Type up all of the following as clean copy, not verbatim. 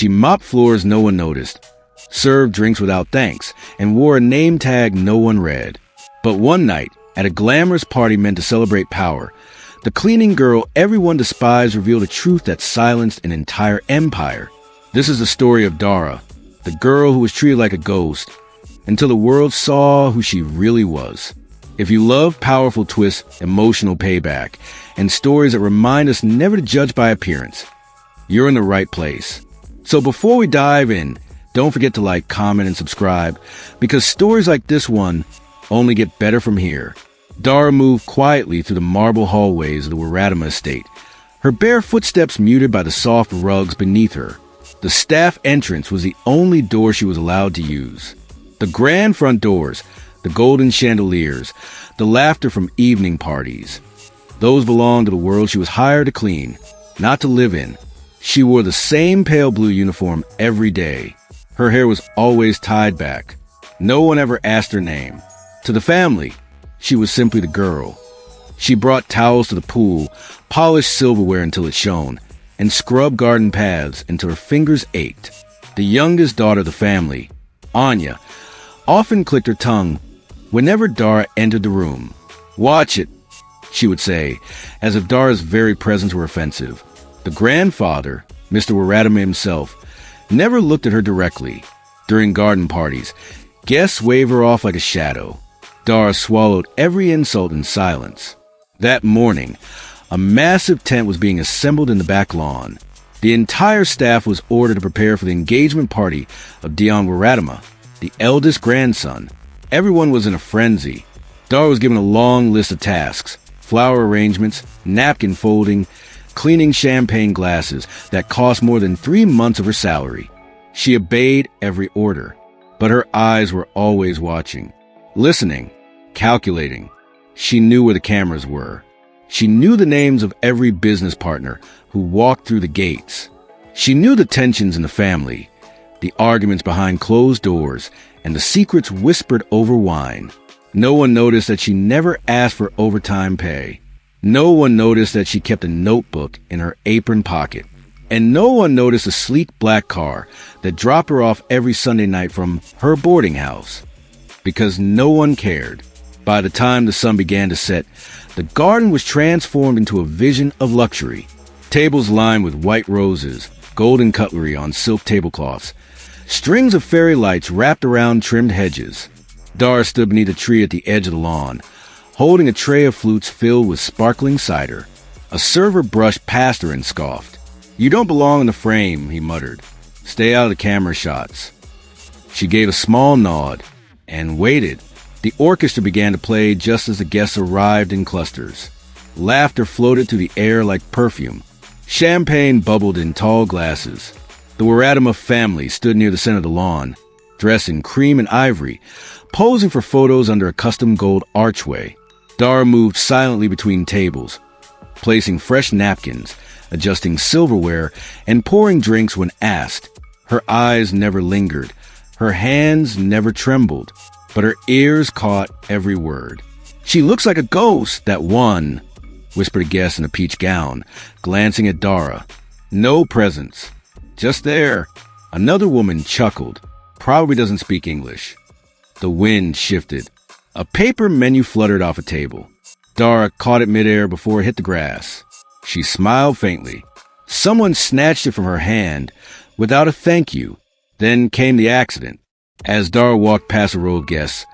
She mopped floors no one noticed, served drinks without thanks, and wore a name tag no one read. But one night, at a glamorous party meant to celebrate power, the cleaning girl everyone despised revealed a truth that silenced an entire empire. This is the story of Dara, the girl who was treated like a ghost, until the world saw who she really was. If you love powerful twists, emotional payback, and stories that remind us never to judge by appearance, you're in the right place. So before we dive in, don't forget to like, comment, and subscribe, because stories like this one only get better from here. Dara moved quietly through the marble hallways of the Waradama estate, her bare footsteps muted by the soft rugs beneath her. The staff entrance was the only door she was allowed to use. The grand front doors, the golden chandeliers, the laughter from evening parties. Those belonged to the world she was hired to clean, not to live in. She wore the same pale blue uniform every day. Her hair was always tied back. No one ever asked her name. To the family, she was simply the girl. She brought towels to the pool, polished silverware until it shone, and scrubbed garden paths until her fingers ached. The youngest daughter of the family, Anya, often clicked her tongue whenever Dara entered the room. "Watch it," she would say, as if Dara's very presence were offensive. The grandfather, Mr. Waradama himself, never looked at her directly. During garden parties, guests waved her off like a shadow. Dara swallowed every insult in silence. That morning, a massive tent was being assembled in the back lawn. The entire staff was ordered to prepare for the engagement party of Dion Waradama, the eldest grandson. Everyone was in a frenzy. Dara was given a long list of tasks: flower arrangements, napkin folding, cleaning champagne glasses that cost more than 3 months of her salary. She obeyed every order, but her eyes were always watching, listening, calculating. She knew where the cameras were. She knew the names of every business partner who walked through the gates. She knew the tensions in the family, the arguments behind closed doors, and the secrets whispered over wine. No one noticed that she never asked for overtime pay. No one noticed that she kept a notebook in her apron pocket. And no one noticed a sleek black car that dropped her off every Sunday night from her boarding house. Because no one cared. By the time the sun began to set, the garden was transformed into a vision of luxury. Tables lined with white roses, golden cutlery on silk tablecloths, strings of fairy lights wrapped around trimmed hedges. Dara stood beneath a tree at the edge of the lawn, holding a tray of flutes filled with sparkling cider. A server brushed past her and scoffed. "You don't belong in the frame," he muttered. "Stay out of the camera shots." She gave a small nod and waited. The orchestra began to play just as the guests arrived in clusters. Laughter floated through the air like perfume. Champagne bubbled in tall glasses. The Waradama family stood near the center of the lawn, dressed in cream and ivory, posing for photos under a custom gold archway. Dara moved silently between tables, placing fresh napkins, adjusting silverware, and pouring drinks when asked. Her eyes never lingered. Her hands never trembled, but her ears caught every word. "She looks like a ghost, that one," whispered a guest in a peach gown, glancing at Dara. "No presence. Just there." Another woman chuckled. "Probably doesn't speak English." The wind shifted. A paper menu fluttered off a table. Dara caught it midair before it hit the grass. She smiled faintly. Someone snatched it from her hand without a thank you. Then came the accident. As Dara walked past a row of guests,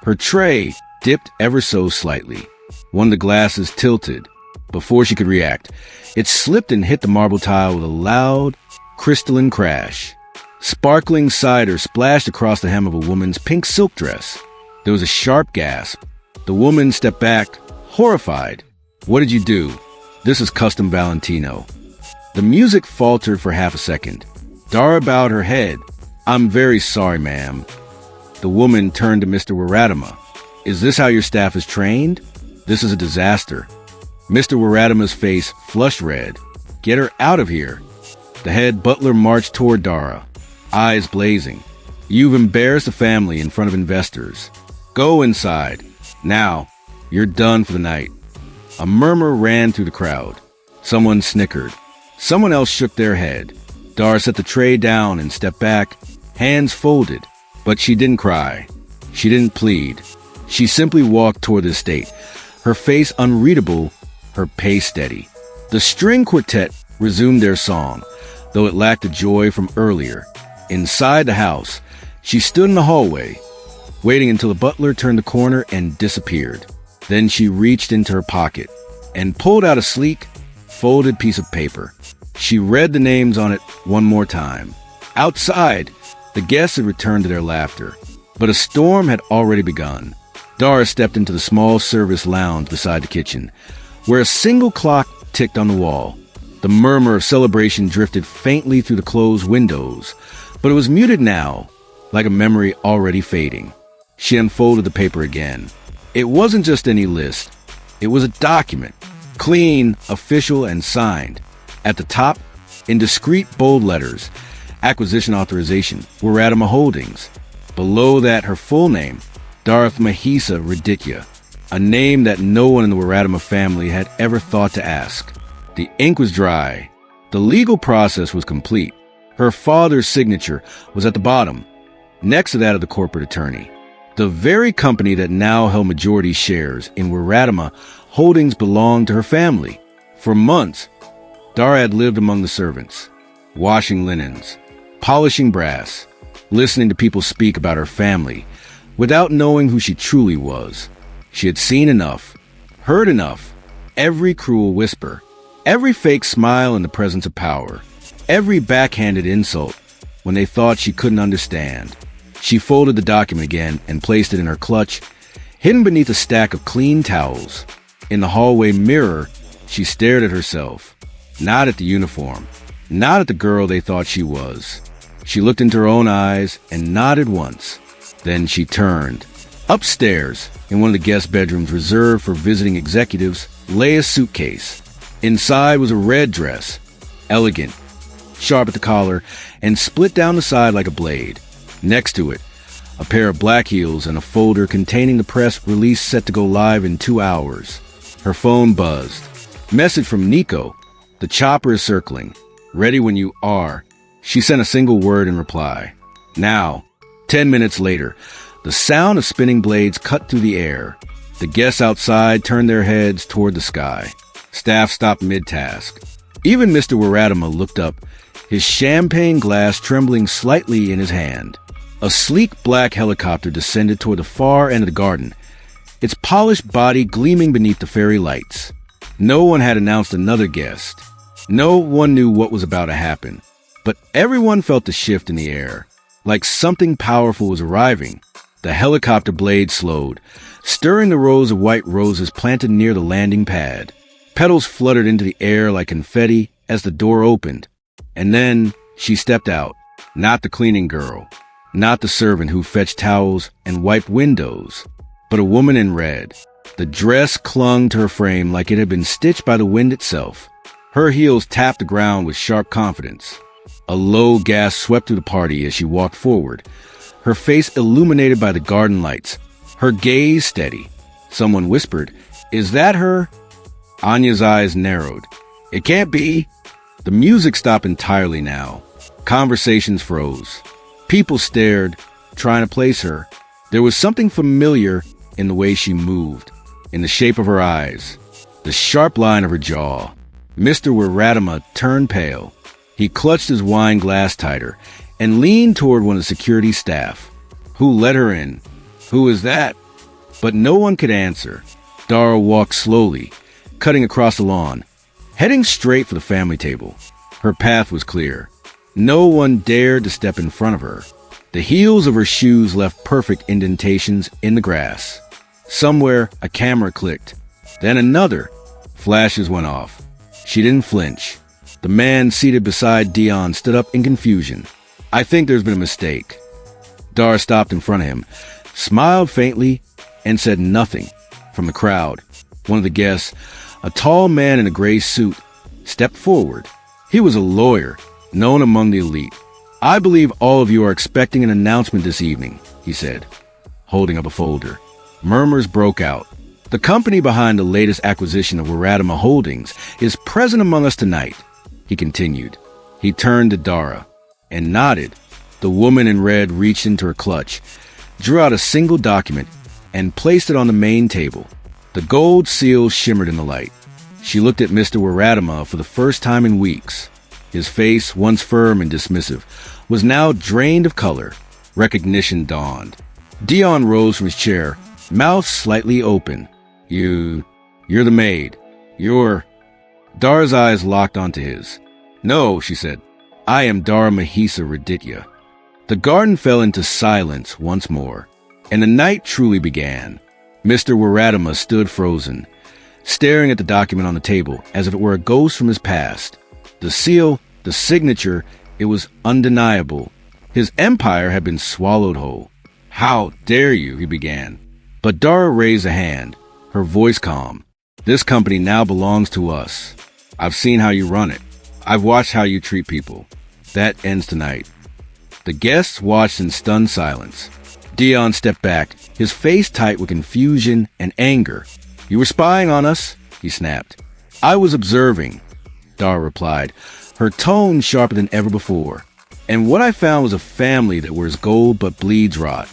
her tray dipped ever so slightly. One of the glasses tilted. Before she could react, it slipped and hit the marble tile with a loud, crystalline crash. Sparkling cider splashed across the hem of a woman's pink silk dress. There was a sharp gasp. The woman stepped back, horrified. "What did you do?" "This is custom Valentino." The music faltered for half a second. Dara bowed her head. "I'm very sorry, ma'am." The woman turned to Mr. Waradama. "Is this how your staff is trained? This is a disaster." Mr. Waradama's face flushed red. "Get her out of here." The head butler marched toward Dara, eyes blazing. "You've embarrassed the family in front of investors. Go inside. Now, you're done for the night." A murmur ran through the crowd. Someone snickered. Someone else shook their head. Dara set the tray down and stepped back, hands folded. But she didn't cry. She didn't plead. She simply walked toward the estate, her face unreadable, her pace steady. The string quartet resumed their song, though it lacked the joy from earlier. Inside the house, she stood in the hallway, waiting until the butler turned the corner and disappeared. Then she reached into her pocket and pulled out a sleek, folded piece of paper. She read the names on it one more time. Outside, the guests had returned to their laughter, but a storm had already begun. Dara stepped into the small service lounge beside the kitchen, where a single clock ticked on the wall. The murmur of celebration drifted faintly through the closed windows, but it was muted now, like a memory already fading. She unfolded the paper again. It wasn't just any list. It was a document, clean, official, and signed. At the top, in discreet bold letters, acquisition authorization, Waradama Holdings. Below that, her full name, Darth Mahisa Raditya, a name that no one in the Waradama family had ever thought to ask. The ink was dry. The legal process was complete. Her father's signature was at the bottom, next to that of the corporate attorney. The very company that now held majority shares in Waradama Holdings belonged to her family. For months, Dara had lived among the servants, washing linens, polishing brass, listening to people speak about her family, without knowing who she truly was. She had seen enough, heard enough, every cruel whisper, every fake smile in the presence of power, every backhanded insult when they thought she couldn't understand. She folded the document again and placed it in her clutch, hidden beneath a stack of clean towels. In the hallway mirror, she stared at herself, not at the uniform, not at the girl they thought she was. She looked into her own eyes and nodded once. Then she turned. Upstairs, in one of the guest bedrooms reserved for visiting executives, lay a suitcase. Inside was a red dress, elegant, sharp at the collar, and split down the side like a blade. Next to it, a pair of black heels and a folder containing the press release set to go live in 2 hours. Her phone buzzed. Message from Nico. The chopper is circling. Ready when you are. She sent a single word in reply. Now, 10 minutes later, the sound of spinning blades cut through the air. The guests outside turned their heads toward the sky. Staff stopped mid-task. Even Mr. Waradama looked up, his champagne glass trembling slightly in his hand. A sleek black helicopter descended toward the far end of the garden, its polished body gleaming beneath the fairy lights. No one had announced another guest. No one knew what was about to happen, but everyone felt the shift in the air, like something powerful was arriving. The helicopter blade slowed, stirring the rows of white roses planted near the landing pad. Petals fluttered into the air like confetti as the door opened. And then she stepped out, not the cleaning girl, not the servant who fetched towels and wiped windows, but a woman in red. The dress clung to her frame like it had been stitched by the wind itself. Her heels tapped the ground with sharp confidence. A low gasp swept through the party as she walked forward, her face illuminated by the garden lights, her gaze steady. Someone whispered, "Is that her?" Anya's eyes narrowed. "It can't be." The music stopped entirely now. Conversations froze. People stared, trying to place her. There was something familiar in the way she moved, in the shape of her eyes, the sharp line of her jaw. Mr. Waradama turned pale. He clutched his wine glass tighter and leaned toward one of the security staff. "Who let her in? Who is that?" But no one could answer. Dara walked slowly, cutting across the lawn, heading straight for the family table. Her path was clear. No one dared to step in front of her. The heels of her shoes left perfect indentations in the grass. Somewhere, a camera clicked. Then another. Flashes went off. She didn't flinch. The man seated beside Dion stood up in confusion. "I think there's been a mistake." Dara stopped in front of him, smiled faintly, and said nothing. From the crowd, one of the guests, a tall man in a gray suit, stepped forward. He was a lawyer, known among the elite. "I believe all of you are expecting an announcement this evening," he said, holding up a folder. Murmurs broke out. "The company behind the latest acquisition of Waradama Holdings is present among us tonight," he continued. He turned to Dara and nodded. The woman in red reached into her clutch, drew out a single document, and placed it on the main table. The gold seal shimmered in the light. She looked at Mr. Waradama for the first time in weeks. His face, once firm and dismissive, was now drained of color. Recognition dawned. Dion rose from his chair, mouth slightly open. You're the maid. Dara's eyes locked onto his. No, she said. I am Dara Mahisa Raditya. The garden fell into silence once more, and the night truly began. Mr. Waradama stood frozen, staring at the document on the table as if it were a ghost from his past. The seal, the signature, it was undeniable. His empire had been swallowed whole. How dare you, he began. But Dara raised a hand, her voice calm. This company now belongs to us. I've seen how you run it. I've watched how you treat people. That ends tonight. The guests watched in stunned silence. Dion stepped back, his face tight with confusion and anger. You were spying on us, he snapped. I was observing, Dara replied, her tone sharper than ever before. And what I found was a family that wears gold but bleeds rot.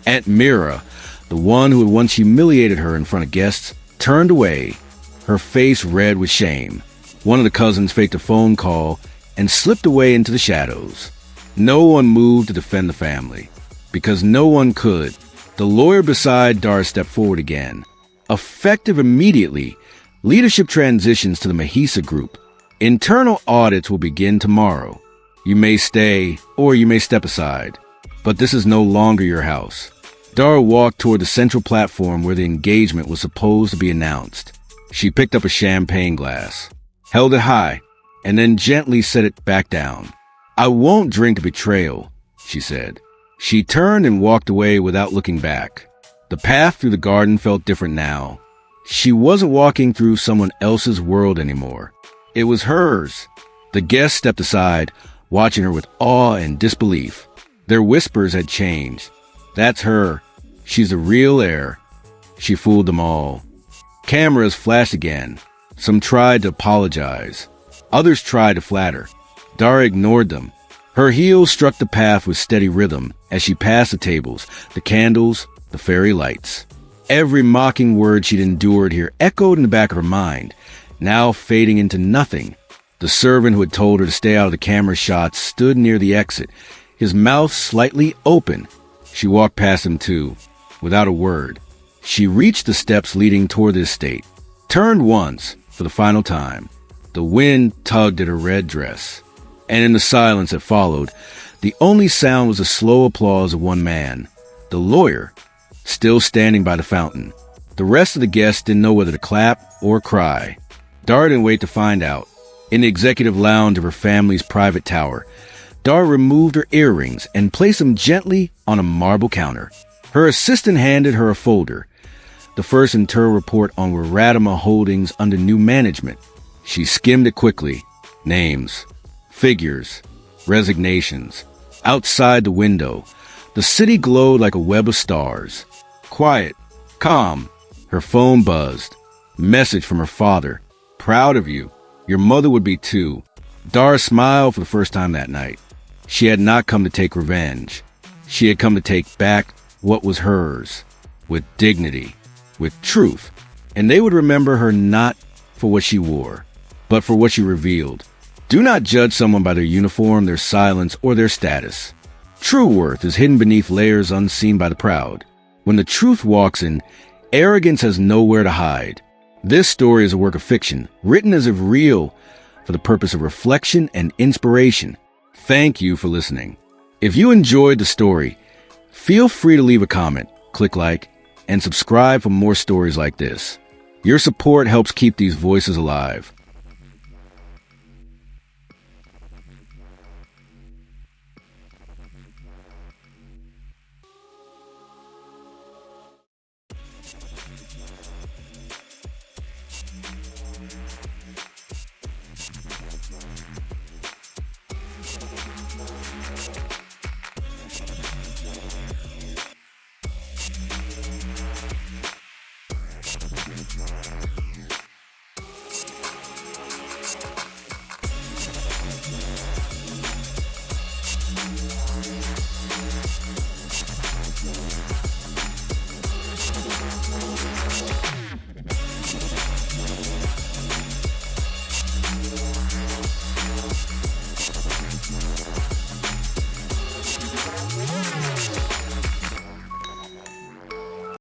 Aunt Mira, the one who had once humiliated her in front of guests, turned away, her face red with shame. One of the cousins faked a phone call and slipped away into the shadows. No one moved to defend the family, because no one could. The lawyer beside Dara stepped forward again. Effective immediately, leadership transitions to the Mahisa group. Internal audits will begin tomorrow. You may stay, or you may step aside, but this is no longer your house. Dara walked toward the central platform where the engagement was supposed to be announced. She picked up a champagne glass, held it high, and then gently set it back down. I won't drink betrayal, she said. She turned and walked away without looking back. The path through the garden felt different now. She wasn't walking through someone else's world anymore. It was hers. The guests stepped aside, watching her with awe and disbelief. Their whispers had changed. That's her. She's the real heir. She fooled them all. Cameras flashed again. Some tried to apologize. Others tried to flatter. Dara ignored them. Her heels struck the path with steady rhythm as she passed the tables, the candles, the fairy lights. Every mocking word she'd endured here echoed in the back of her mind, now fading into nothing. The servant who had told her to stay out of the camera shots stood near the exit, his mouth slightly open. She walked past him too, without a word. She reached the steps leading toward the estate, turned once for the final time. The wind tugged at her red dress, and in the silence that followed, the only sound was the slow applause of one man, the lawyer, still standing by the fountain. The rest of the guests didn't know whether to clap or cry. Dara didn't wait to find out. In the executive lounge of her family's private tower, Dara removed her earrings and placed them gently on a marble counter. Her assistant handed her a folder, the first internal report on Waradama Holdings under new management. She skimmed it quickly. Names, figures, resignations. Outside the window, the city glowed like a web of stars. Quiet, calm. Her phone buzzed. Message from her father. Proud of you. Your mother would be too. Dara smiled for the first time that night. She had not come to take revenge. She had come to take back what was hers, with dignity, with truth. And they would remember her not for what she wore, but for what she revealed. Do not judge someone by their uniform, their silence, or their status. True worth is hidden beneath layers unseen by the proud. When the truth walks in, arrogance has nowhere to hide. This story is a work of fiction, written as if real, for the purpose of reflection and inspiration. Thank you for listening. If you enjoyed the story, feel free to leave a comment, click like, and subscribe for more stories like this. Your support helps keep these voices alive.